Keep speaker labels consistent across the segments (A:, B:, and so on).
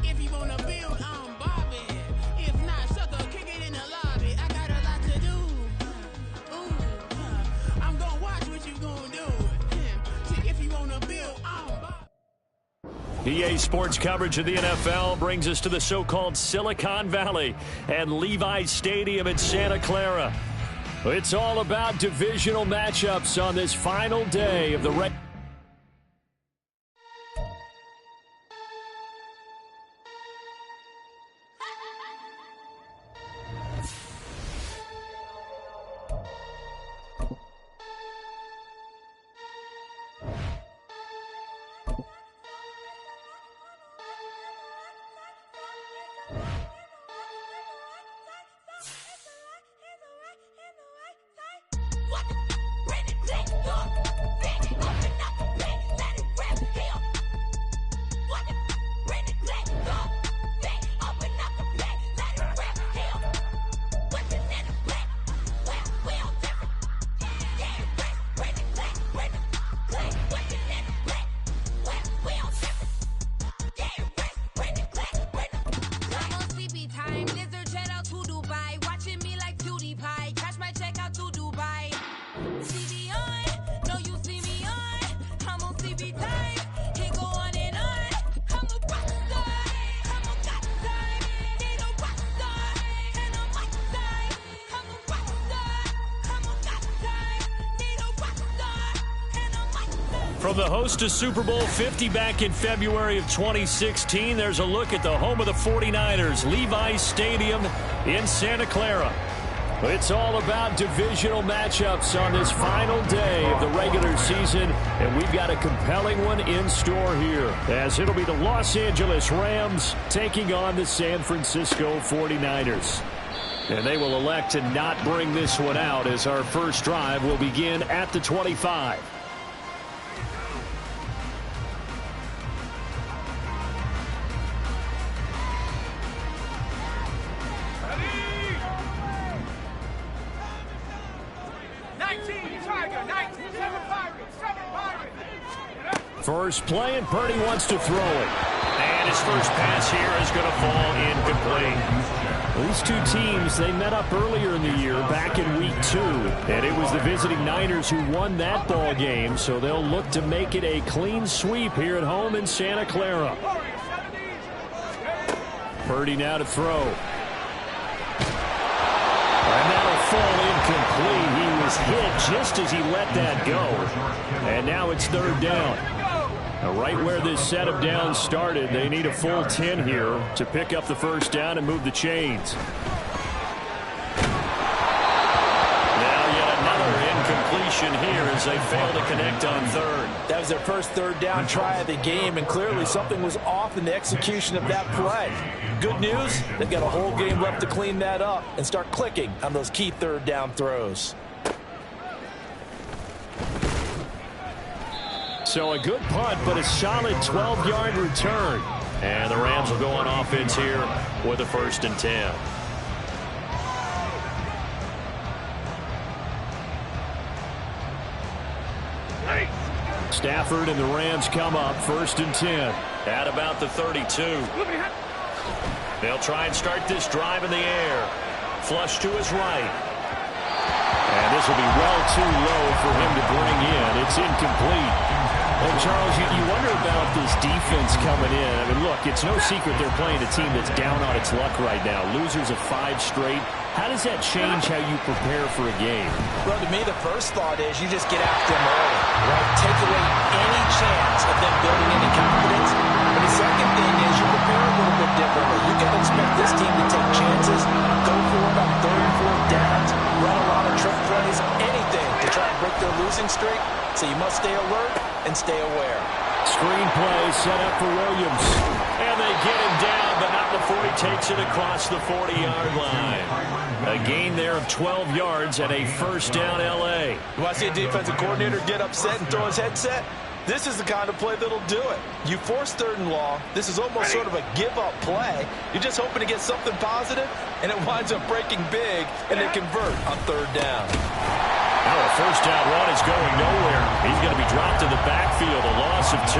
A: If you wanna build, I'm bobbing. If not, sucker, kick it in the lobby. I got a lot to do. I'm gonna watch what you gonna do. See, if you wanna build, I'm bobbing.
B: EA Sports coverage of the NFL brings us to the so-called Silicon Valley and Levi's Stadium in Santa Clara. It's all about divisional matchups on this final day of the regular. From the host of Super Bowl 50 back in February of 2016, there's a look at the home of the 49ers, Levi's Stadium in Santa Clara. It's all about divisional matchups on this final day of the regular season, and we've got a compelling one in store here, as it'll be the Los Angeles Rams taking on the San Francisco 49ers. And they will elect to not bring this one out, as our first drive will begin at the 25. First play, and Purdy wants to throw it. And his first pass here is going to fall incomplete. These two teams, they met up earlier in the year, back in Week 2. And it was the visiting Niners who won that ball game, so they'll look to make it a clean sweep here at home in Santa Clara. Purdy now to throw. And that'll fall incomplete. He was hit just as he let that go. And now it's third down. Right where this set of downs started, they need a full 10 here to pick up the first down and move the chains. Now yet another incompletion here as they fail to connect on third.
C: That was their first third down try of the game, and clearly something was off in the execution of that play. Good news, they've got a whole game left to clean that up and start clicking on those key third down throws.
B: So a good punt, but a solid 12-yard return. And the Rams will go on offense here with a 1st and 10. Stafford and the Rams come up 1st and 10 at about the 32. They'll try and start this drive in the air. Flush to his right. And this will be well too low for him to bring in. It's incomplete. And Charles, you wonder about this defense coming in. I mean, look, it's no secret they're playing a team that's down on its luck right now. Losers of 5 straight. How does that change how you prepare for a game?
C: Well, to me, the first thought is you just get after them early, right? Take away any chance of them building any confidence. But the second thing is you prepare a little bit differently. You got to expect this team to take chances, go for it on 3rd and 4th downs, run a lot of trick plays, anything to try and break their losing streak. So you must stay alert and stay aware.
B: Screen play set up for Williams. And they get him down, but not before he takes it across the 40-yard line. A gain there of 12 yards and a 1st down L.A.
C: You want to see a defensive coordinator get upset and throw his headset? This is the kind of play that'll do it. You force 3rd and long. This is almost sort of a give-up play. You're just hoping to get something positive, and it winds up breaking big, and they convert on 3rd down.
B: Now a 1st down run is going nowhere. He's going to be dropped in the backfield, a loss of 2.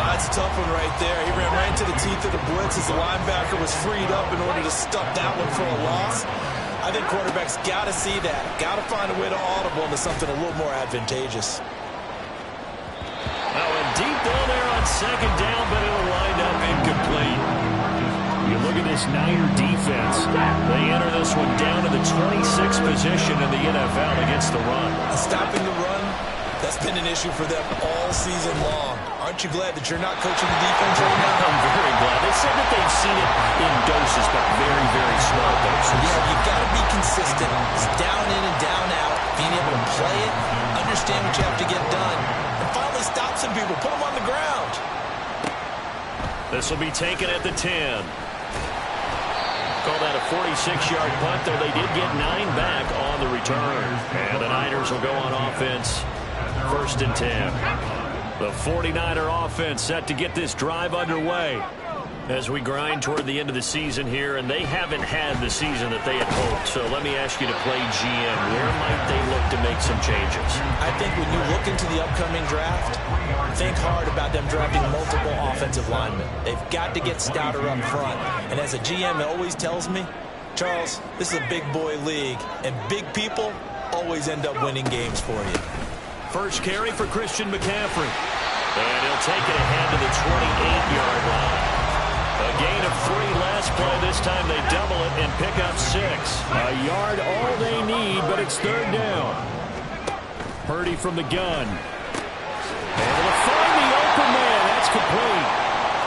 C: That's a tough one right there. He ran right into the teeth of the blitz as the linebacker was freed up in order to stuff that one for a loss. I think quarterbacks got to see that. Got to find a way to audible into something a little more advantageous.
B: Now a deep ball there on second down, but it'll wind up incomplete. You look at this Niner defense. They enter this one down to the 26th position in the NFL against the run.
C: Stopping the run, that's been an issue for them all season long. Aren't you glad that you're not coaching the defense right now?
B: I'm very glad. They said that they've seen it in doses, but very, very small doses.
C: Yeah, you've got to be consistent. It's down in and down out. Being able to play it, understand what you have to get done, and finally stop some people, put them on the ground.
B: This will be taken at the 10. Call that a 46-yard punt, though they did get 9 back on the return. And the Niners will go on offense, 1st and 10. The 49er offense set to get this drive underway as we grind toward the end of the season here, and they haven't had the season that they had hoped. So let me ask you to play GM. Where might they look to make some changes?
C: I think when you look into the upcoming draft, think hard about them drafting multiple offensive linemen. They've got to get stouter up front. And as a GM, it always tells me, Charles, this is a big boy league, and big people always end up winning games for you.
B: First carry for Christian McCaffrey. And he'll take it ahead to the 28-yard line. A gain of 3 last play. This time they double it and pick up 6. A yard all they need, but it's 3rd down. Purdy from the gun. Able to find the open man. That's complete.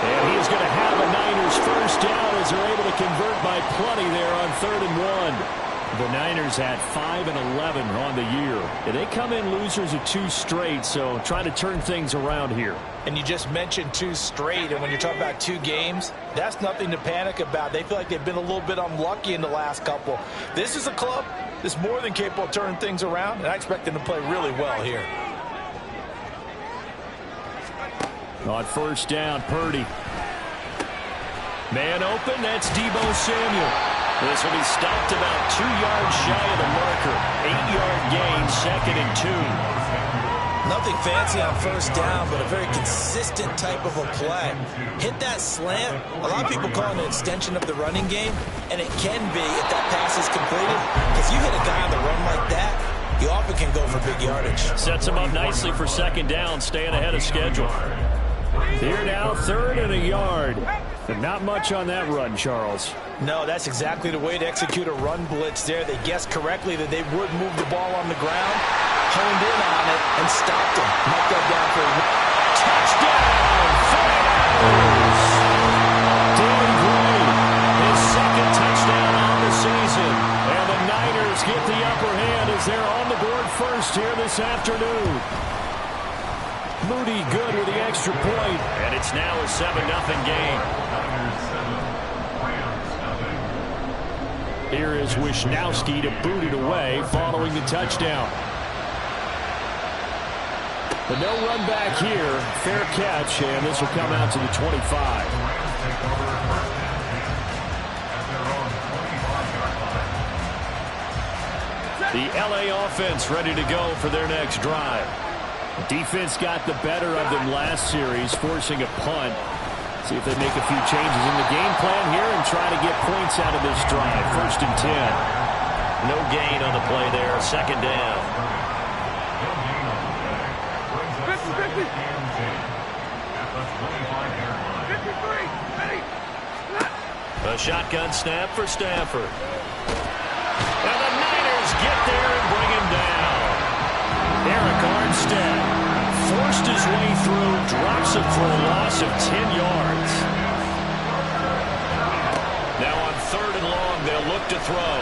B: And he is going to have a Niners first down as they're able to convert by plenty there on 3rd and 1. The Niners had 5 and 11 on the year. And they come in losers of 2 straight, so trying to turn things around here.
C: And you just mentioned 2 straight, and when you're talking about 2 games, that's nothing to panic about. They feel like they've been a little bit unlucky in the last couple. This is a club that's more than capable of turning things around, and I expect them to play really well here.
B: On 1st down, Purdy. Man open, that's Deebo Samuel. This will be stopped about 2 yards shy of the marker. 8-yard gain, 2nd and 2.
C: Nothing fancy on 1st down, but a very consistent type of a play. Hit that slant. A lot of people call it an extension of the running game, and it can be if that pass is completed. Because you hit a guy on the run like that, he often can go for big yardage.
B: Sets him up nicely for 2nd down, staying ahead of schedule. Here now, 3rd and a yard. And not much on that run, Charles.
C: No, that's exactly the way to execute a run blitz there. They guessed correctly that they would move the ball on the ground, honed in on it, and stopped him. Might go down for a touchdown.
B: Danny Gray, his 2nd touchdown on the season. And the Niners get the upper hand as they're on the board first here this afternoon. Moody good with the extra point, and it's now a 7-0 game. Here is Wisnowski to boot it away following the touchdown. But no run back here. Fair catch, and this will come out to the 25. The LA offense ready to go for their next drive. Defense got the better of them last series, forcing a punt. See if they make a few changes in the game plan here and try to get points out of this drive. 1st and 10. No gain on the play there. 2nd down. A shotgun snap for Stafford. And the Niners get there and bring him down. Eric Armstead forced his way through, drops it for a loss of 10 yards. Now on 3rd and long, they'll look to throw.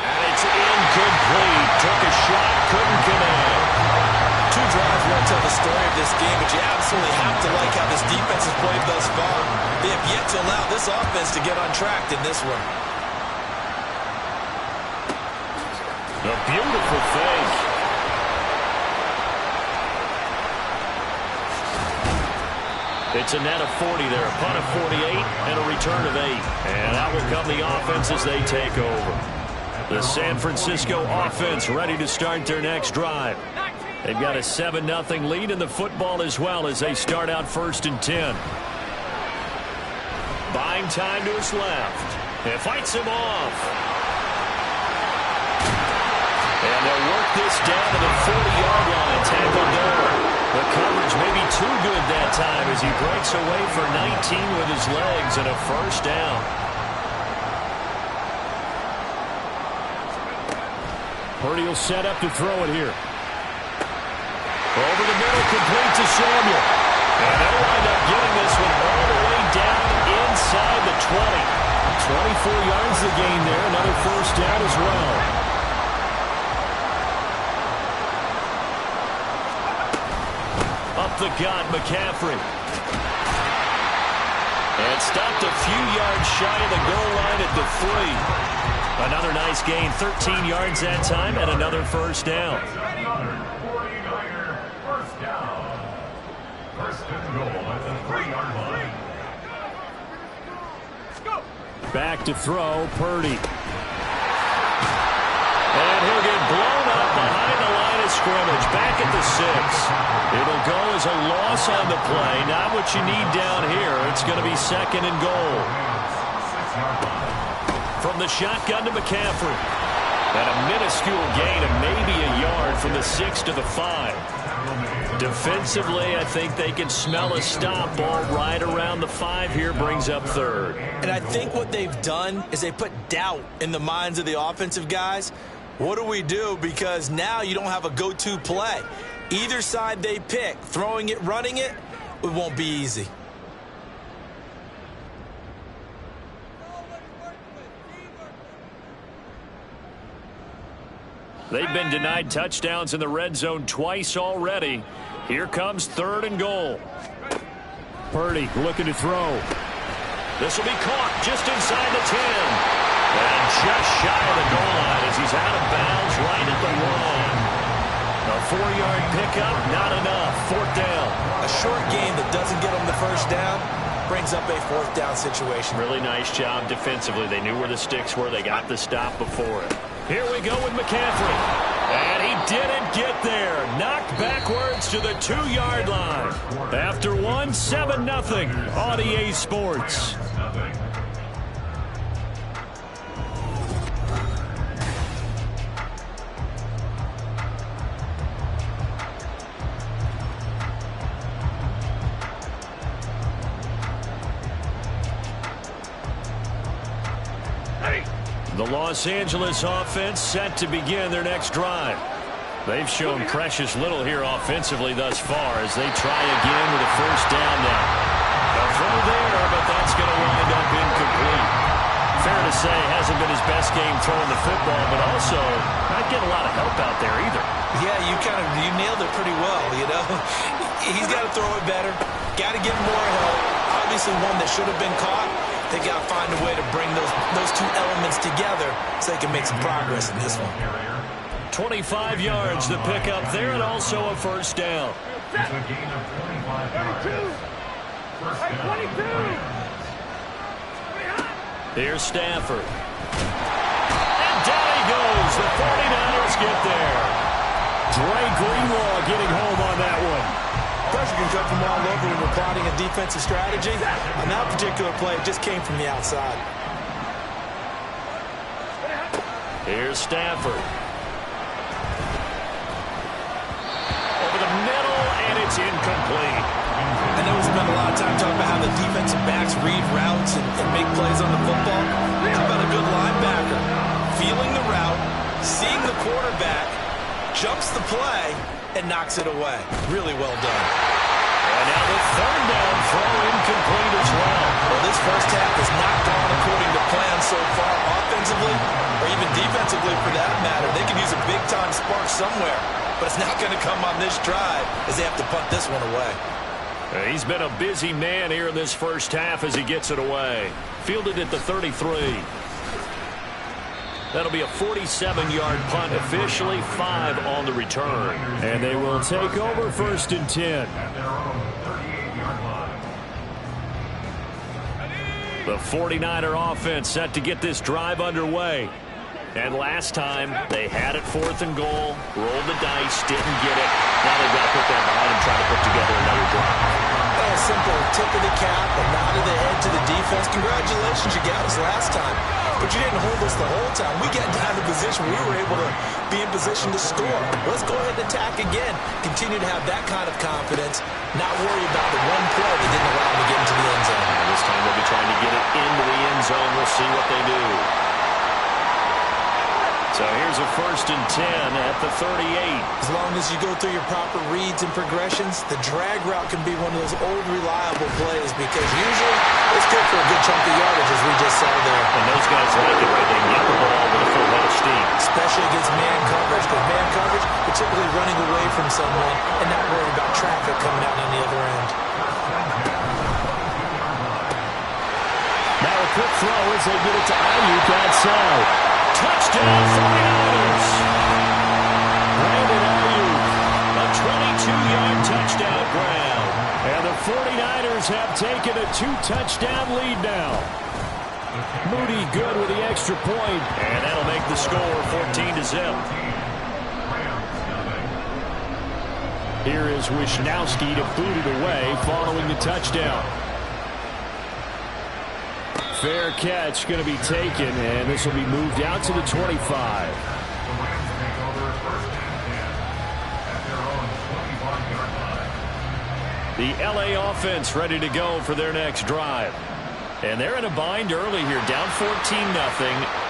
B: And it's incomplete. Took a shot, couldn't connect.
C: 2 drives won't tell the story of this game, but you absolutely have to like how this defense has played thus far. They have yet to allow this offense to get untracked in this one.
B: A beautiful fake. It's a net of 40 there, a punt of 48, and a return of 8. And out will come the offense as they take over. The San Francisco offense ready to start their next drive. They've got a 7-0 lead in the football as well as they start out 1st and 10. Buying time to his left. And fights him off. And they'll work this down to the 40-yard line. Tackle there. The coverage may be too good that time as he breaks away for 19 with his legs and a 1st down. Purdy will set up to throw it here. Over the middle, complete to Samuel. And they'll wind up getting this one all the way down inside the 20. 24 yards the gain there. Another 1st down as well. Up the gut, McCaffrey. And stopped a few yards shy of the goal line at the 3. Another nice gain, 13 yards that time, and another 1st down.
D: 1st and goal at the 3-yard line.
B: Back to throw, Purdy. And he'll get blown up behind the line of scrimmage, back at the 6. It'll go as a loss on the play. Not what you need down here. It's going to be 2nd and goal. From the shotgun to McCaffrey. And a minuscule gain of maybe a yard from the 6 to the 5. Defensively, I think they can smell a stop ball right around the 5 here, brings up 3rd.
C: And I think what they've done is they put doubt in the minds of the offensive guys. What do we do? Because now you don't have a go-to play. Either side they pick, throwing it, running it, it won't be easy.
B: They've been denied touchdowns in the red zone twice already. Here comes 3rd and goal. Purdy looking to throw. This will be caught just inside the 10. And just shy of the goal line as he's out of bounds right at the 1. A 4-yard pickup, not enough. 4th down.
C: A short game that doesn't get them the 1st down brings up a 4th down situation.
B: Really nice job defensively. They knew where the sticks were. They got the stop before it. Here we go with McCaffrey. And he didn't get there. Knocked backwards to the 2-yard line. After 1, 7-0 on EA Sports. The Los Angeles offense set to begin their next drive. They've shown precious little here offensively thus far as they try again with a 1st down now. A throw there, but that's going to wind up incomplete. Fair to say, hasn't been his best game throwing the football, but also not getting a lot of help out there either.
C: Yeah, you nailed it pretty well, you know. He's got to throw it better. Got to get more help. Obviously one that should have been caught. They got to find a way to bring those 2 elements together so they can make some progress in this one.
B: 25 yards the pickup there, and also a 1st down.
D: It's a gain of 25 yards. 1st down.
B: Here's Stafford. And down he goes. The 49ers get there. Dre Greenlaw getting home on that one.
C: Pressure can come from all over when we're plotting a defensive strategy. On that particular play, it just came from the outside.
B: Here's Stafford. Over the middle, and it's incomplete.
C: I know we spent a lot of time talking about how the defensive backs read routes and make plays on the football. How about a good linebacker? Feeling the route, seeing the quarterback, jumps the play, and knocks it away. Really well done.
B: And now the 3rd down throw incomplete as well.
C: Well, this 1st half has not gone according to plan so far offensively or even defensively for that matter. They could use a big-time spark somewhere, but it's not going to come on this drive as they have to punt this one away.
B: He's been a busy man here in this 1st half as he gets it away. Fielded at the 33. That'll be a 47-yard punt, officially 5 on the return. And they will take over 1st and 10. The 49er offense set to get this drive underway. And last time, they had it 4th and goal, rolled the dice, didn't get it. Now they've got to put that behind them, trying to put together another drive.
C: A simple tip of the cap, a nod of the head to the defense. Congratulations, you got us last time. But you didn't hold us the whole time. We got down to position we were able to be in position to score. Let's go ahead and attack again. Continue to have that kind of confidence. Not worry about the one play that didn't allow them to get into the end zone.
B: This time they'll be trying to get it into the end zone. We'll see what they do. So here's a 1st and 10 at the 38.
C: As long as you go through your proper reads and progressions, the drag route can be one of those old reliable plays because usually it's good for a good chunk of yardage, as we just saw there.
B: And those guys like it, right? They can get the ball with a full head of steam.
C: Especially against man coverage, because man coverage, you're typically running away from someone and not worried about traffic coming out on the other end.
B: Now a quick throw as they get it to Ayuk outside. Touchdown, 49ers. Brandon Ayuk, a 22-yard touchdown grab. And the 49ers have taken a 2-touchdown lead now. Moody good with the extra point, and that'll make the score 14-0. Here is Wisnowski to boot it away following the touchdown. Fair catch going to be taken, and this will be moved out to the 25. The LA offense ready to go for their next drive. And they're in a bind early here, down 14-0.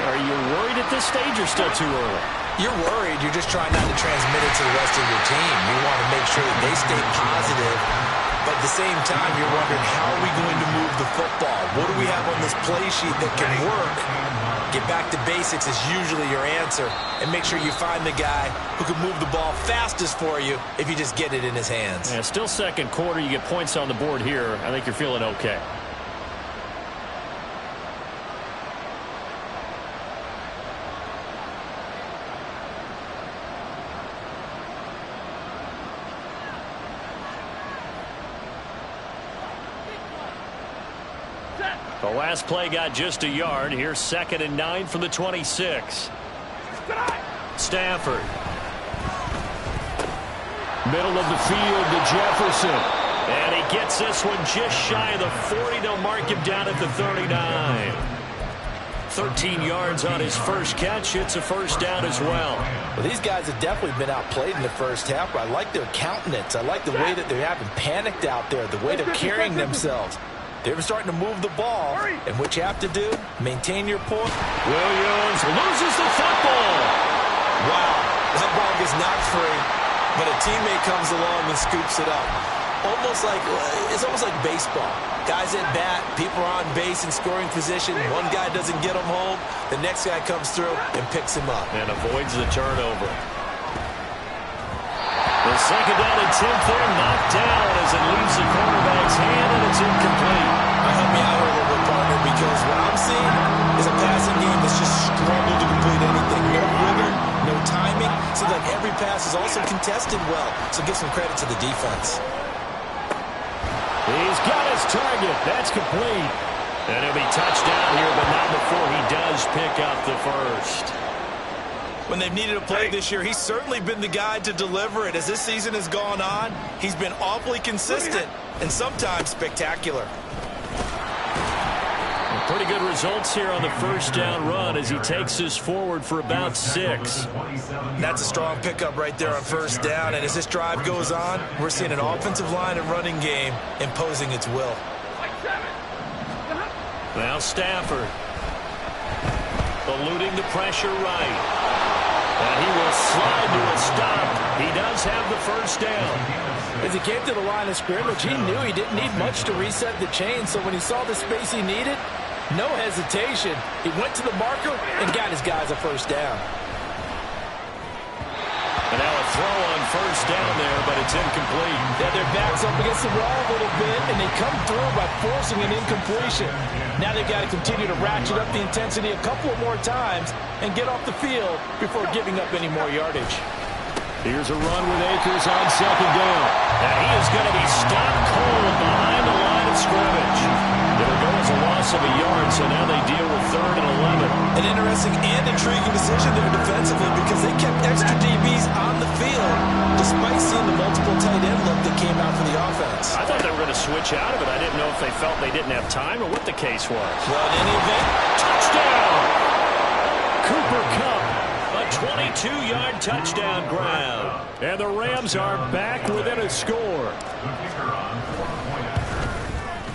B: Are you worried at this stage or still too early?
C: You're worried. You're just trying not to transmit it to the rest of your team. You want to make sure that they stay positive. But at the same time, you're wondering, how are we going to move the football? What do we have on this play sheet that can work? Get back to basics is usually your answer. And make sure you find the guy who can move the ball fastest for you if you just get it in his hands.
B: Yeah, still second quarter. You get points on the board here. I think you're feeling okay. The last play got just a yard. Here's 2nd and 9 from the 26. Stafford. Middle of the field to Jefferson. And he gets this one just shy of the 40. They'll mark him down at the 39. 13 yards on his first catch. It's a first down as well.
C: Well, these guys have definitely been outplayed in the first half, but I like their countenance. I like the way that they're having panicked out there, the way they're carrying themselves. They're starting to move the ball, and what you have to do, maintain your point.
B: Williams loses the football.
C: Wow, that ball gets knocked free, but a teammate comes along and scoops it up. It's almost like baseball. Guys at bat, people are on base in scoring position. One guy doesn't get him home, the next guy comes through and picks him up.
B: And avoids the turnover. The 2nd down and 10 there, knocked down as it leaves the quarterback's hand, and it's incomplete.
C: Help me out a little bit, partner, because what I'm seeing is a passing game that's just struggled to complete anything. No rhythm, no timing. Seems like every pass is also contested well, so give some credit to the defense.
B: He's got his target. That's complete. And he'll be touchdown here, but not before he does pick up the first.
C: When they've needed a play this year, he's certainly been the guy to deliver it. As this season has gone on, he's been awfully consistent and sometimes spectacular.
B: Pretty good results here on the first down run as he takes us forward for about 6.
C: That's a strong pickup right there on first down. And as this drive goes on, we're seeing an offensive line and running game imposing its will.
B: Now Stafford. Eluding the pressure right. And he will slide to a stop. He does have the first down.
E: As he came to the line of scrimmage, he knew he didn't need much to reset the chain. So when he saw the space he needed, no hesitation. He went to the marker and got his guys a first down.
B: And now a throw on first down there, but it's incomplete.
E: Yeah, their back's up against the wall a little bit, and they come through by forcing an incompletion. Now they've got to continue to ratchet up the intensity a couple of more times and get off the field before giving up any more yardage.
B: Here's a run with Akers on second down. And he is going to be stopped cold behind the line of scrimmage. It'll go as a loss loss of a yard, so now they deal with 3rd and 11.
E: An interesting and intriguing decision there defensively because they kept extra DBs on the field despite seeing the multiple tight end look that came out for the offense.
B: I thought they were going to switch out of it. I didn't know if they felt they didn't have time or what the case was.
E: Well, in any event,
B: Touchdown! Cooper Kupp, a 22-yard touchdown grab. And the Rams are back within a score.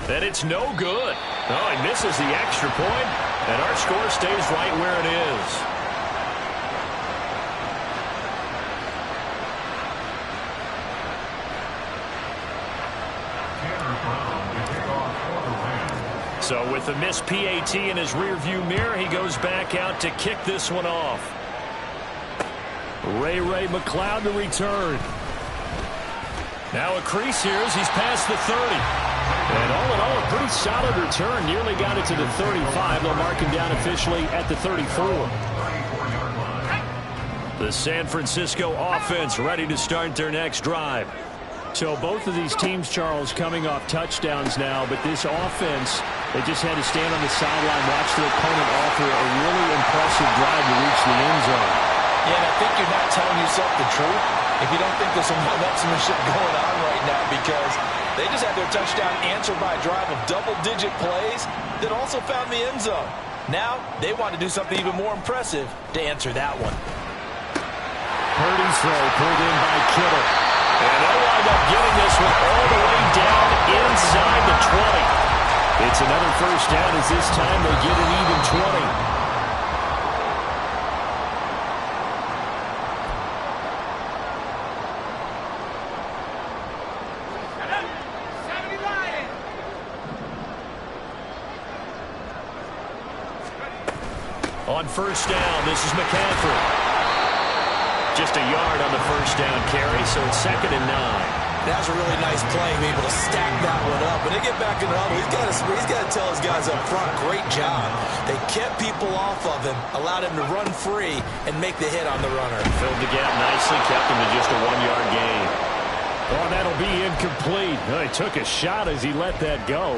B: And it's no good. Oh, he misses the extra point, and our score stays right where it is. So with the missed PAT in his rearview mirror, he goes back out to kick this one off. Ray McLeod to return. Now a crease here as he's past the 30. And all in all, a pretty solid return. Nearly got it to the 35. They'll mark him down officially at the 34. The San Francisco offense ready to start their next drive. So both of these teams, Charles, coming off touchdowns now, but this offense, they just had to stand on the sideline, watch their opponent offer a really impressive drive to reach the end zone.
E: yeah, and I think you're not telling yourself the truth if you don't think there's some one-upsmanship going on right now, because they just had their touchdown answered by a drive of double-digit plays that also found the end zone. Now they want to do something even more impressive to answer that one.
B: Purdy's throw pulled in by Kittle. And they'll wind up getting this one all the way down inside the 20. It's another first down as this time they get an even 20. On first down, this is McCaffrey. Just a yard on the first down carry, so it's 2nd and 9.
E: That was a really nice play, be able to stack that one up. When they get back in the huddle, he's got to tell his guys up front, great job. They kept people off of him, allowed him to run free, and make the hit on the runner.
B: Filled the gap nicely, kept him to just a 1-yard gain. Oh, that'll be incomplete. Oh, he took a shot as he let that go,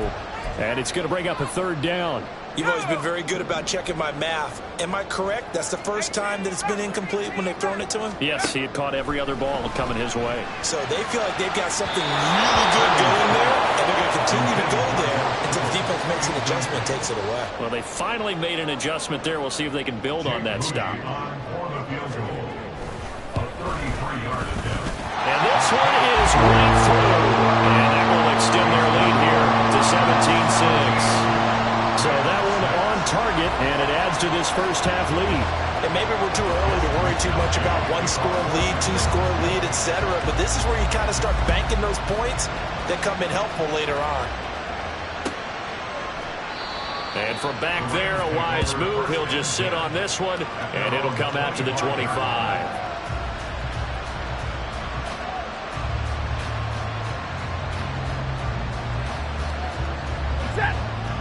B: and it's going to bring up a 3rd down.
E: You've always been very good about checking my math. Am I correct? That's the first time that it's been incomplete when they've thrown it to him?
B: Yes, he had caught every other ball coming his way.
E: So they feel like they've got something really good going there, and they're going to continue to go there until the defense makes an adjustment and takes it away.
B: Well, they finally made an adjustment there. We'll see if they can build on that stop. And this one is right through. And that will extend their lead here to 17-6. So that one on target, and it adds to this first half lead.
E: And maybe we're too early to worry too much about 1-score lead, 2-score lead, etc. But this is where you kind of start banking those points that come in helpful later on.
B: And from back there, a wise move. He'll just sit on this one, and it'll come out to the 25.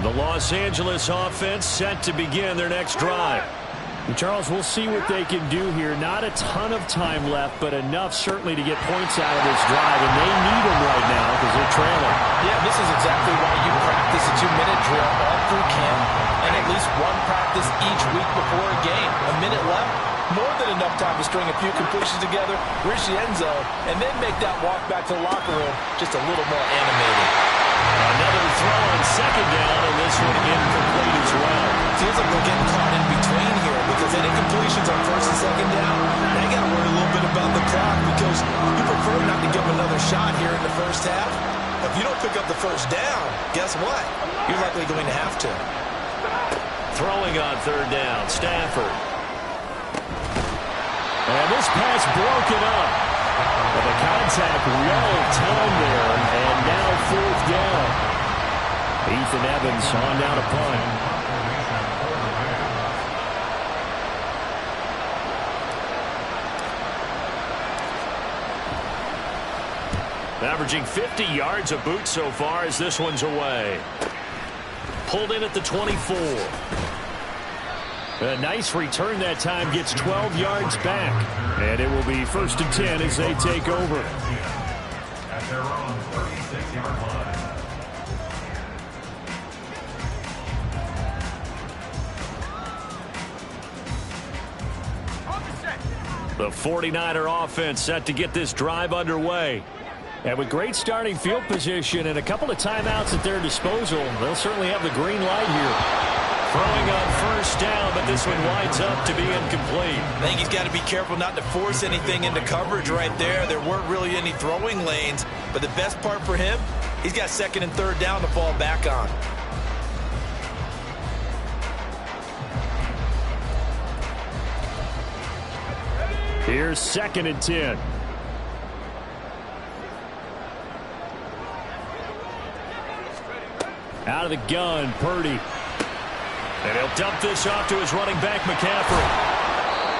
B: The Los Angeles offense set to begin their next drive. And Charles, we'll see what they can do here. Not a ton of time left, but enough certainly to get points out of this drive, and they need them right now because they're trailing.
E: Yeah, this is exactly why you practice a 2-minute drill all through camp and at least one practice each week before a game. A minute left, more than enough time to string a few completions together, reach the end zone, and then make that walk back to the locker room just a little more animated.
B: Another throw on 2nd down, and this one incomplete as well.
E: Feels like they're getting caught in between here because any completions on 1st and 2nd down, they got to worry a little bit about the clock because you prefer not to give them another shot here in the first half. If you don't pick up the first down, guess what? You're likely going to have to.
B: Throwing on 3rd down, Stafford. And this pass broken up. But the contact well timed there, and now 4th down. Ethan Evans on down to punt. Averaging 50 yards a boot so far as this one's away. Pulled in at the 24. A nice return that time, gets 12 yards back. And it will be 1st and 10 as they take over.
D: At their own 36-yard line.
B: The 49er offense set to get this drive underway. And with great starting field position and a couple of timeouts at their disposal, they'll certainly have the green light here. Throwing on first down, but this one winds up to be incomplete.
E: I think he's got to be careful not to force anything into coverage right there. There weren't really any throwing lanes, but the best part for him, he's got second and third down to fall back on.
B: Here's 2nd and 10. Out of the gun, Purdy. And he'll dump this off to his running back, McCaffrey.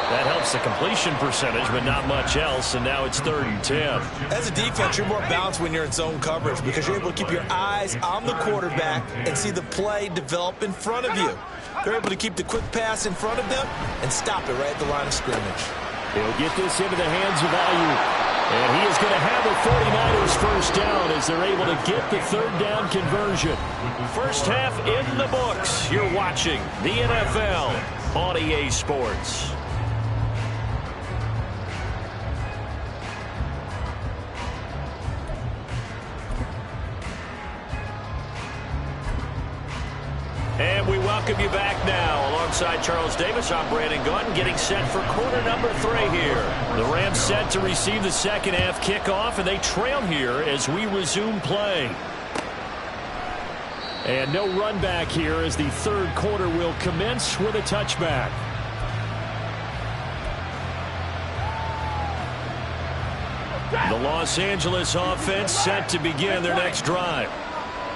B: That helps the completion percentage, but not much else, and now it's 3rd and 10.
E: As a defense, you're more balanced when you're in zone coverage because you're able to keep your eyes on the quarterback and see the play develop in front of you. They're able to keep the quick pass in front of them and stop it right at the line of scrimmage.
B: He'll get this into the hands of Ayuk. And he is going to have the 49ers first down as they're able to get the 3rd down conversion. First half in the books. You're watching the NFL on EA Sports. And we welcome you back now. Alongside Charles Davis, I'm Brandon Gaunt, getting set for quarter number 3 here. The Rams set to receive the second half kickoff, and they trail here as we resume play. And no run back here as the 3rd quarter will commence with a touchback. The Los Angeles offense set to begin their next drive.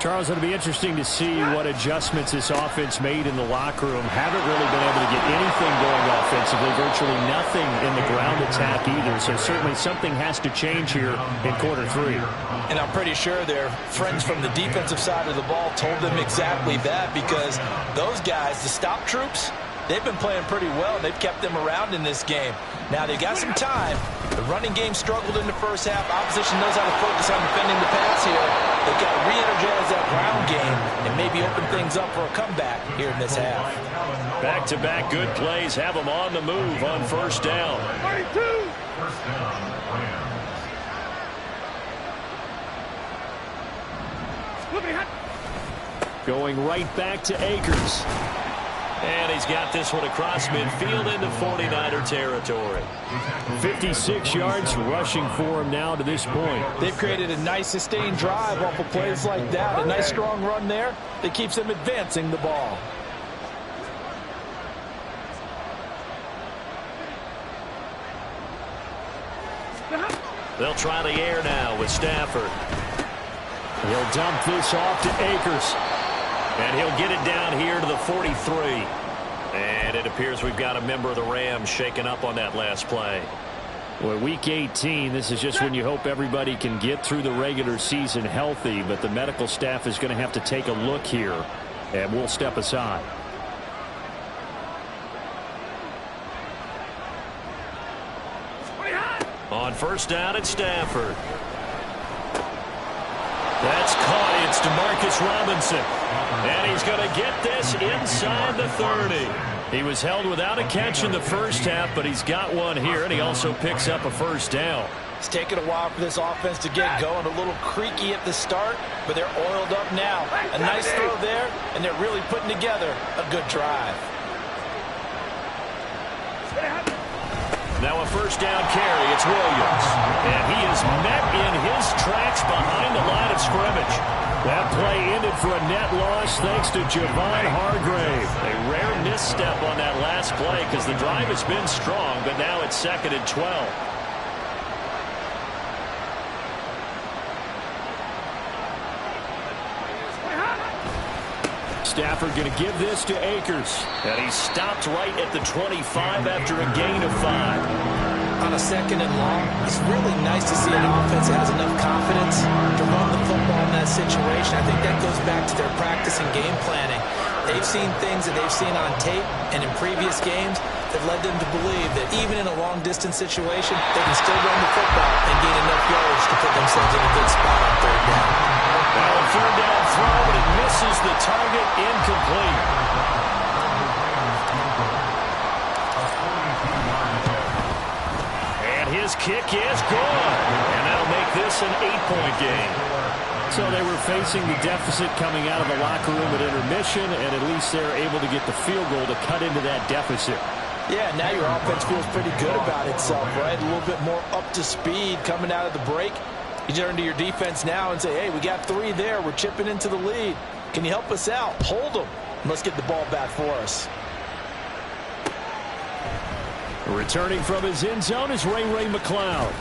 B: Charles, it'll be interesting to see what adjustments this offense made in the locker room. Haven't really been able to get anything going offensively, virtually nothing in the ground attack either. So certainly something has to change here in quarter 3.
E: And I'm pretty sure their friends from the defensive side of the ball told them exactly that, because those guys, the stop troops, they've been playing pretty well. They've kept them around in this game. Now they've got some time. The running game struggled in the first half. Opposition knows how to focus on defending the pass here. They've got to re-energize that ground game and maybe open things up for a comeback here in this half.
B: Back-to-back good plays have them on the move on first down.
D: 32. First down, Rams.
B: Going right back to Akers. And he's got this one across midfield into 49er territory. 56 yards rushing for him now to this point.
E: They've created a nice sustained drive off of plays like that. A nice strong run there that keeps them advancing the ball.
B: They'll try the air now with Stafford. He'll dump this off to Akers. And he'll get it down here to the 43. And it appears we've got a member of the Rams shaken up on that last play. Well, week 18, this is just when you hope everybody can get through the regular season healthy, but the medical staff is going to have to take a look here, and we'll step aside. On first down, it's Stafford. That's caught. It's DeMarcus Robinson. And he's going to get this inside the 30. He was held without a catch in the first half, but he's got one here, and he also picks up a first down.
E: It's taken a while for this offense to get going. A little creaky at the start, but they're oiled up now. A nice throw there, and they're really putting together a good drive.
B: Now a first down carry. It's Williams. And he is met in his tracks behind the line of scrimmage. That play ended for a net loss thanks to Javon Hargrave. A rare misstep on that last play because the drive has been strong, but now it's 2nd and 12. Stafford going to give this to Akers. And he stopped right at the 25 after a gain of 5.
E: On a 2nd and long, it's really nice to see an offense that has enough confidence to run the football in that situation. I think that goes back to their practice and game planning. They've seen things that they've seen on tape and in previous games that led them to believe that even in a long-distance situation, they can still run the football and gain enough yards to put themselves in a good spot on 3rd down.
B: Now a 3rd down throw, but it misses the target, incomplete. kick is good. And that'll make this an 8-point game. So they were facing the deficit coming out of the locker room at intermission, and at least they're able to get the field goal to cut into that deficit.
E: Yeah, now your offense feels pretty good about itself, right? A little bit more up to speed coming out of the break. You turn to your defense now and say, hey, we got 3 there. We're chipping into the lead. Can you help us out? Hold them. Let's get the ball back for us.
B: Returning from his end zone is Ray McCloud.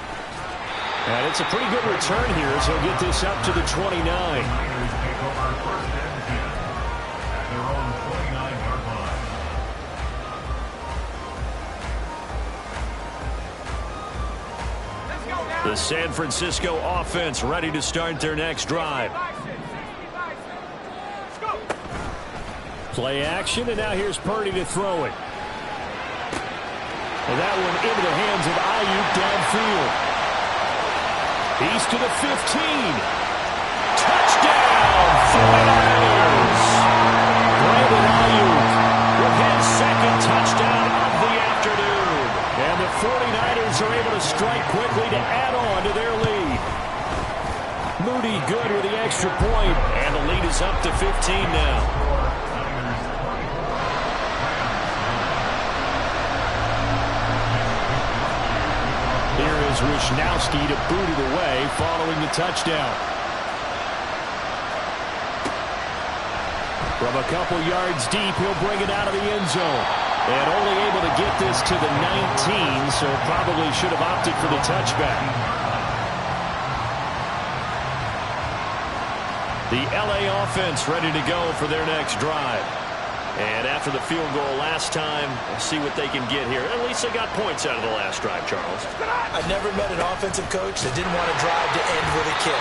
B: And it's a pretty good return here as he'll get this up to the 29. The San Francisco offense ready to start their next drive. Play action, and now here's Purdy to throw it. And that one into the hands of Ayuk downfield. He's to the 15. Touchdown, 49ers. Brandon Ayuk with his second touchdown of the afternoon. And the 49ers are able to strike quickly to add on to their lead. Moody good with the extra point, and the lead is up to 15 now. Here is Wishnowski to boot it away following the touchdown. From a couple yards deep, he'll bring it out of the end zone. And only able to get this to the 19, so probably should have opted for the touchback. The LA offense ready to go for their next drive. And after the field goal last time, we'll see what they can get here. At least they got points out of the last drive, Charles.
E: I never met an offensive coach that didn't want to drive to end with a kick.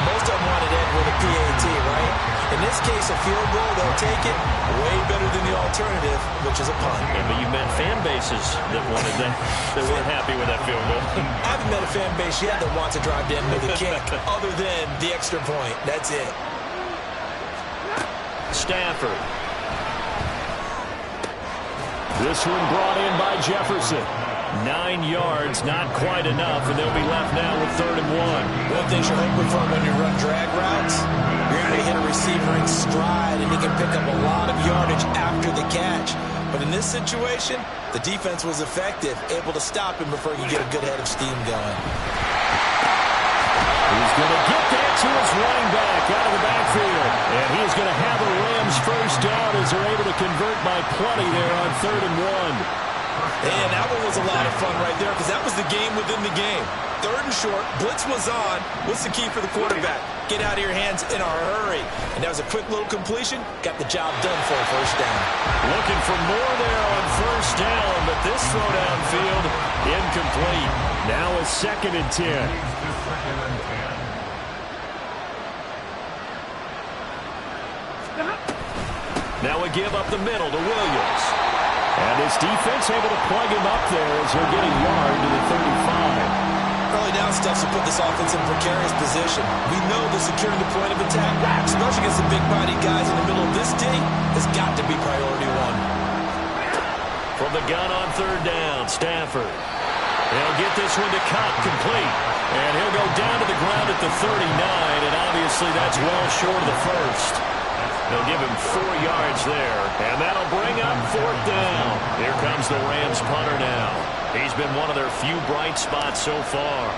E: Most of them wanted to end with a PAT, right? In this case, a field goal, they'll take it way better than the alternative, which is a punt.
B: Yeah, but you met fan bases that wanted that. They weren't happy with that field goal.
E: I haven't met a fan base yet that wants to drive to end with a kick other than the extra point. That's it.
B: Stafford. This one brought in by Jefferson. 9 yards, not quite enough, and they'll be left now with 3rd and 1.
E: One thing you're hoping for when you run drag routes, you're able to hit a receiver in stride, and he can pick up a lot of yardage after the catch. But in this situation, the defense was effective, able to stop him before he could get a good head of steam going.
B: He's going to get that to his running back out of the backfield. And he's going to have a Rams first down as they're able to convert by plenty there on 3rd and 1.
E: And that one was a lot of fun right there because that was the game within the game. 3rd and short, blitz was on. What's the key for the quarterback? Get out of your hands in a hurry. And that was a quick little completion. Got the job done for a first down.
B: Looking for more there on first down, but this throw downfield incomplete. Now a 2nd and 10. Now a give up the middle to Williams. And his defense able to plug him up there as they're getting yard to the 35.
E: Early down stuff to put this offense in precarious position. We know that securing the point of attack, especially against the big body guys in the middle of this team, has got to be priority 1.
B: From the gun on 3rd down, Stafford. He'll get this one to Cobb complete. And he'll go down to the ground at the 39, and obviously that's well short of the first. They'll give him 4 yards there, and that'll bring up 4th down. Here comes the Rams punter now. He's been one of their few bright spots so far.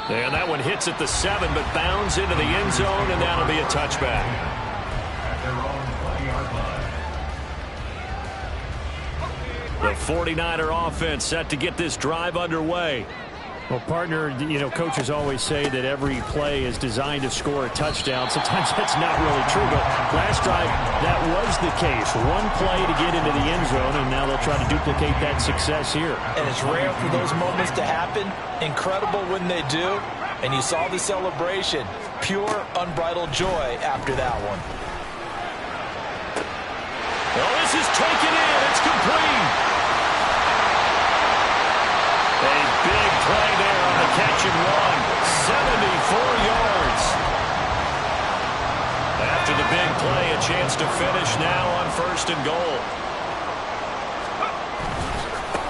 B: And that one hits at the 7, but bounds into the end zone, and that'll be a touchback. The 49er offense set to get this drive underway. Well, partner, you know, coaches always say that every play is designed to score a touchdown. Sometimes that's not really true, but last drive, that was the case. One play to get into the end zone, and now they'll try to duplicate that success here.
E: And it's rare for those moments to happen. Incredible when they do. And you saw the celebration. Pure, unbridled joy after that one.
B: Well, this is taken in. It's complete. A big play there on the catch and run. 74 yards. After the the big play, a chance to finish now on 1st and goal.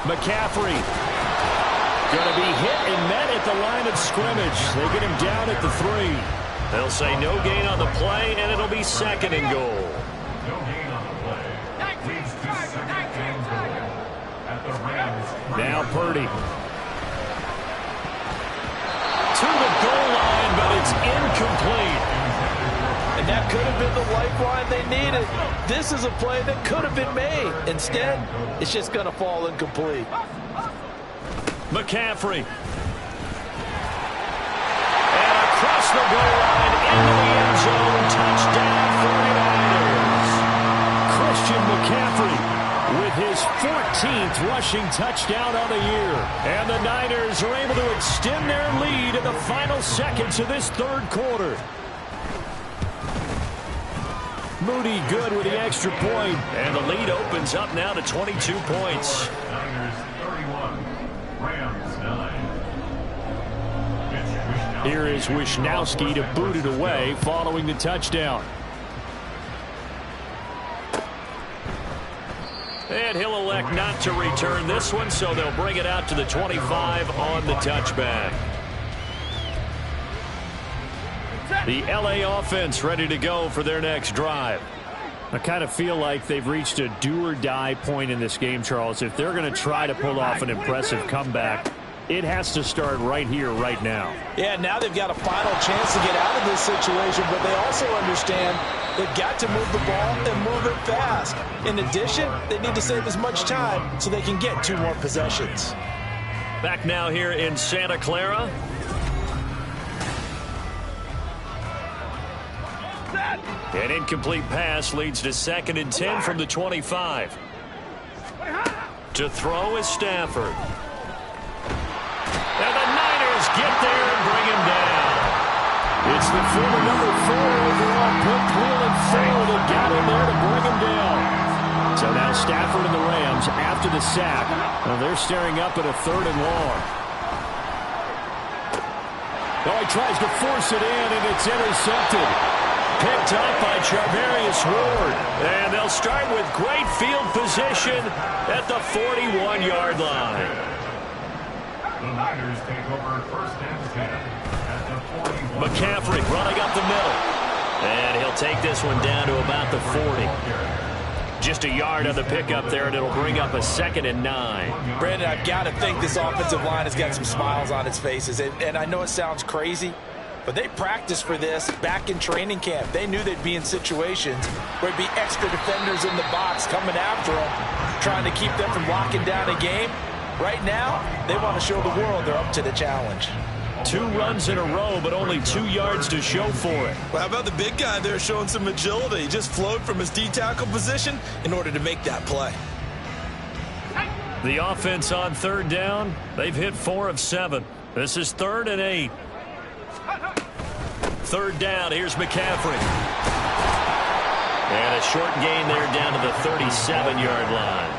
B: McCaffrey going to be hit and met at the line of scrimmage. They get him down at the 3. They'll say no gain on the play, and it'll be 2nd and goal.
D: No gain on the play. Leads to 2nd and goal at the Rams.
B: Now Purdy. To the goal line, but it's incomplete.
E: And that could have been the lifeline they needed. This is a play that could have been made. Instead, it's just going to fall incomplete.
B: McCaffrey. And across the goal line, into the end zone, touchdown 49ers. Christian McCaffrey with his 14th rushing touchdown on the year. And the Niners are able to extend their lead in the final seconds of this 3rd quarter. Moody good with the extra point. And the lead opens up now to 22 points.
D: Niners 31, Rams 9.
B: Here is Wishnowski to boot it away following the touchdown. And he'll elect not to return this one, so they'll bring it out to the 25 on the touchback. The LA offense ready to go for their next drive. I kind of feel like they've reached a do-or-die point in this game, Charles. If they're going to try to pull off an impressive comeback, it has to start right here, right now.
E: Yeah, now they've got a final chance to get out of this situation, but they also understand they've got to move the ball and move it fast. In addition, they need to save as much time so they can get 2 more possessions.
B: Back now here in Santa Clara. An incomplete pass leads to 2nd and 10 from the 25. To throw is Stafford. And the Niners get there and bring him down. It's the former number 4 overall pick, Cleveland Farrell, that got in there to bring him down. So now Stafford and the Rams, after the sack, they're staring up at a 3rd and long. Oh, he tries to force it in, and it's intercepted. Picked up by Charvarius Ward. And they'll start with great field position at the 41-yard line.
D: The Niners take over 1st and 10 at the 41.
B: McCaffrey running up the middle. And he'll take this one down to about the 40. Just a yard on the pickup there, and it'll bring up a 2nd and 9.
E: Brandon, I've got to think this offensive line has got some smiles on its faces. And I know it sounds crazy, but they practiced for this back in training camp. They knew they'd be in situations where there'd be extra defenders in the box coming after them, trying to keep them from locking down a game. Right now, they want to show the world they're up to the challenge.
B: 2 runs in a row, but only 2 yards to show for it.
F: Well, how about the big guy there showing some agility? He just flowed from his D-tackle position in order to make that play.
B: The offense on 3rd down, they've hit 4 of 7. This is 3rd and 8. 3rd down, here's McCaffrey. And a short gain there down to the 37-yard line.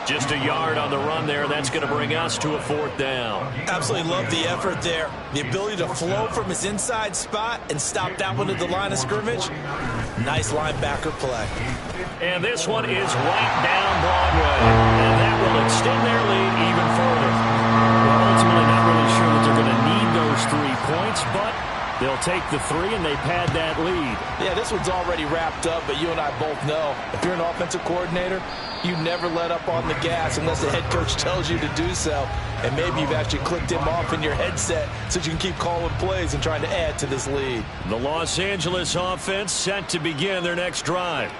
B: Just a yard on the run there. That's going to bring us to a 4th down.
F: Absolutely love the effort there. The ability to flow from his inside spot and stop that one at the line of scrimmage. Nice linebacker play.
B: And this one is right down Broadway. And that will extend their lead even further. Well, ultimately not really sure that they're going to need those 3 points, but they'll take the 3 and they've had that lead.
E: Yeah, this one's already wrapped up, but you and I both know if you're an offensive coordinator, you never let up on the gas unless the head coach tells you to do so. And maybe you've actually clicked him off in your headset so you can keep calling plays and trying to add to this lead.
B: The Los Angeles offense set to begin their next drive.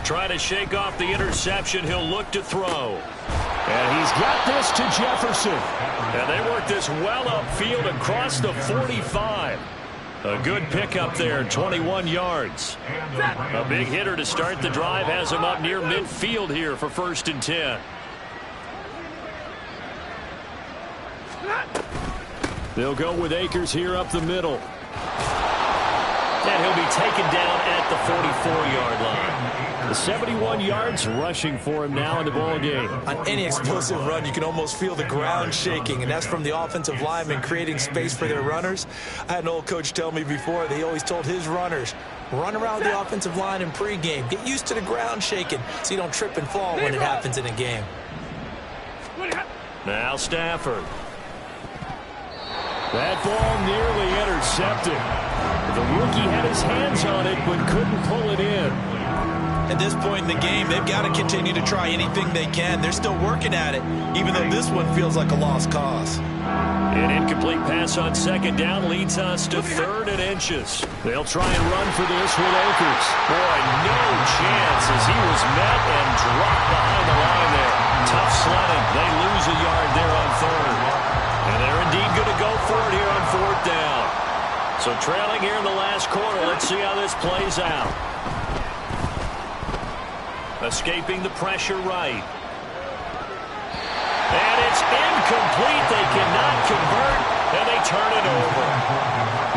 B: Try to shake off the interception. He'll look to throw. And he's got this to Jefferson. And they work this well upfield across the 45. A good pickup there, 21 yards. A big hitter to start the drive has him up near midfield here for 1st and 10. They'll go with Akers here up the middle. And he'll be taken down at the 44-yard line. 71 yards rushing for him now in the ball game.
F: On any explosive run, you can almost feel the ground shaking, and that's from the offensive linemen creating space for their runners. I had an old coach tell me before, they always told his runners, run around the offensive line in pregame. Get used to the ground shaking so you don't trip and fall when it happens in a game.
B: Now Stafford. That ball nearly intercepted. The rookie had his hands on it but couldn't pull it in.
F: At this point in the game, they've got to continue to try anything they can. They're still working at it, even though this one feels like a lost cause.
B: An incomplete pass on second down leads us to 3rd and inches. They'll try and run for this with Akers. Boy, no chance as he was met and dropped behind the line there. Tough sledding. They lose a yard there on 3rd. And they're indeed going to go for it here on 4th down. So trailing here in the last quarter, let's see how this plays out. Escaping the pressure right. And it's incomplete. They cannot convert, and they turn it over.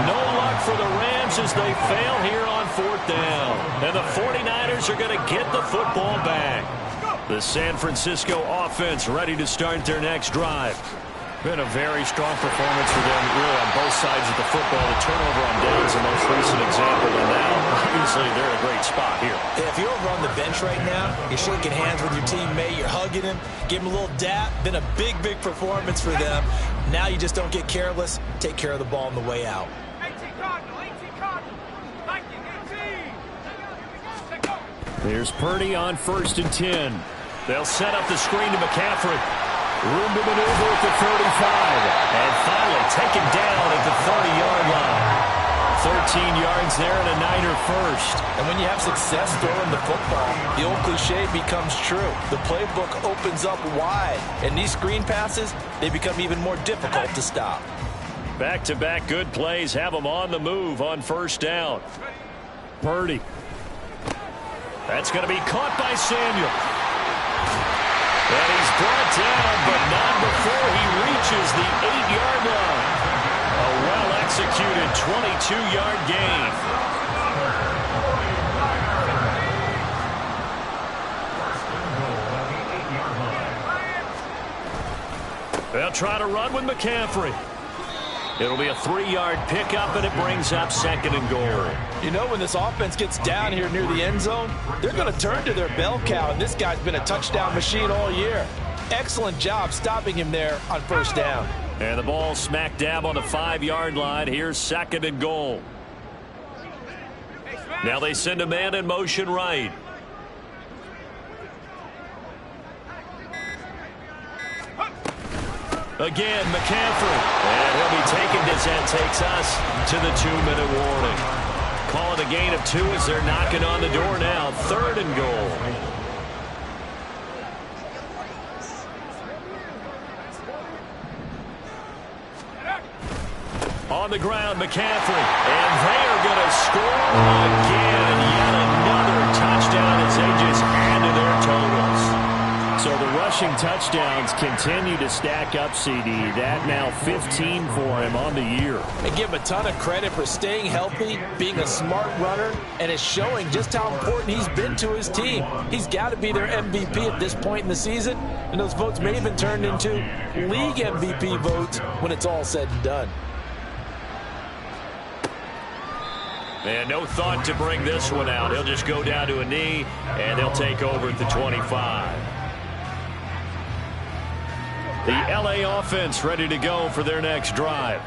B: No luck for the Rams as they fail here on 4th down. And the 49ers are going to get the football back. The San Francisco offense ready to start their next drive. Been a very strong performance for them, really, on both sides of the football. The turnover on downs the most recent example, and now, obviously, they're in a great spot here.
F: Yeah, if you're over on the bench right now, you're shaking hands with your teammate, you're hugging him, give him a little dap. Been a big, big performance for them. Now you just don't get careless. Take care of the ball on the way out.
A: 18 Cardinal, Viking, 18.
B: There's Purdy on 1st and 10. They'll set up the screen to McCaffrey. Room to maneuver at the 35. And finally taken down at the 30-yard line. 13 yards there and a Niner first.
E: And when you have success throwing the football, the old cliche becomes true. The playbook opens up wide. And these screen passes, they become even more difficult to stop.
B: Back-to-back good plays have them on the move on 1st down. Purdy. That's going to be caught by Samuel. And he's brought down, but not before he reaches the 8-yard line. A well-executed 22-yard gain. They'll try to run with McCaffrey. It'll be a 3-yard pickup, and it brings up 2nd and goal.
E: You know, when this offense gets down here near the end zone, they're going to turn to their bell cow, and this guy's been a touchdown machine all year. Excellent job stopping him there on 1st down.
B: And the ball smack dab on the 5-yard line. Here's 2nd and goal. Now they send a man in motion right. Again, McCaffrey. And he'll be taken as that takes us to the 2-minute warning. Call it a gain of 2 as they're knocking on the door now. 3rd and goal. On the ground, McCaffrey. And they are going to score again. Yet another touchdown as they just add to their totals. So the rushing touchdowns continue to stack up, CD. That now 15 for him on the year.
E: And give him a ton of credit for staying healthy, being a smart runner, and it's showing just how important he's been to his team. He's got to be their MVP at this point in the season, and those votes may even turn into league MVP votes when it's all said and done.
B: And no thought to bring this one out. He'll just go down to a knee, and they'll take over at the 25. The LA offense ready to go for their next drive.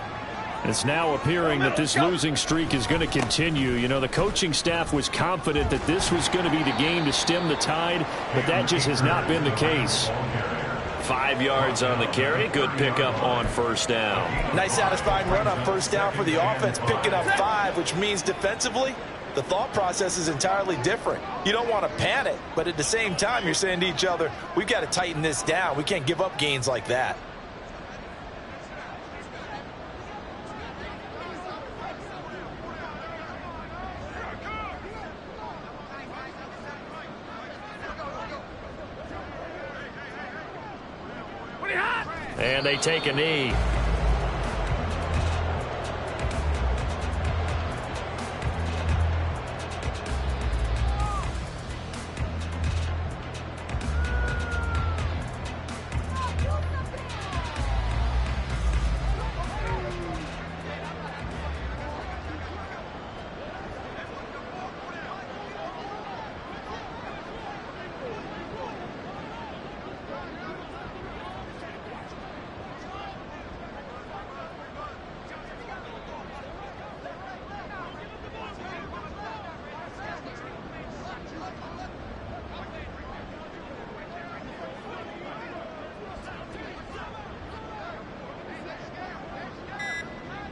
B: It's now appearing that this losing streak is going to continue. You know, the coaching staff was confident that this was going to be the game to stem the tide, but that just has not been the case. 5 yards on the carry. Good pickup on 1st down.
E: Nice satisfying run on 1st down for the offense, picking up 5, which means defensively, the thought process is entirely different. You don't want to panic, but at the same time, you're saying to each other, we've got to tighten this down. We can't give up gains like that.
B: And they take a knee.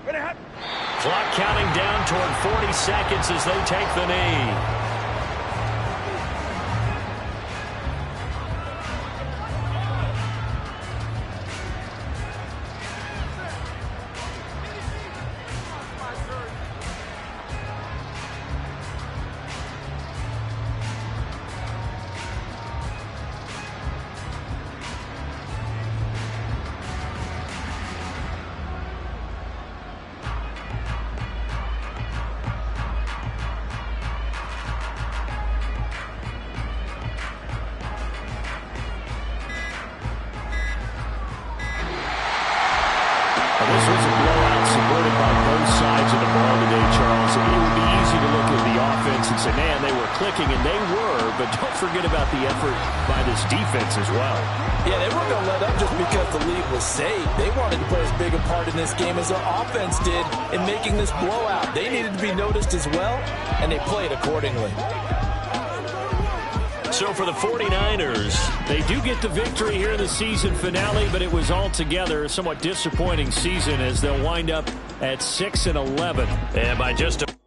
B: Clock counting down toward 40 seconds as they take the knee. This was a blowout supported by both sides of the ball today, Charles. It would be easy to look at the offense and say, man, they were clicking, and they were, but don't forget about the effort by this defense as well.
E: Yeah, they weren't going to let up just because the lead was saved. They wanted to play as big a part in this game as their offense did in making this blowout. They needed to be noticed as well, and they played accordingly.
B: So for the 49ers, they do get the victory here in the season finale, but it was altogether a somewhat disappointing season as they'll wind up at 6-11. And by just a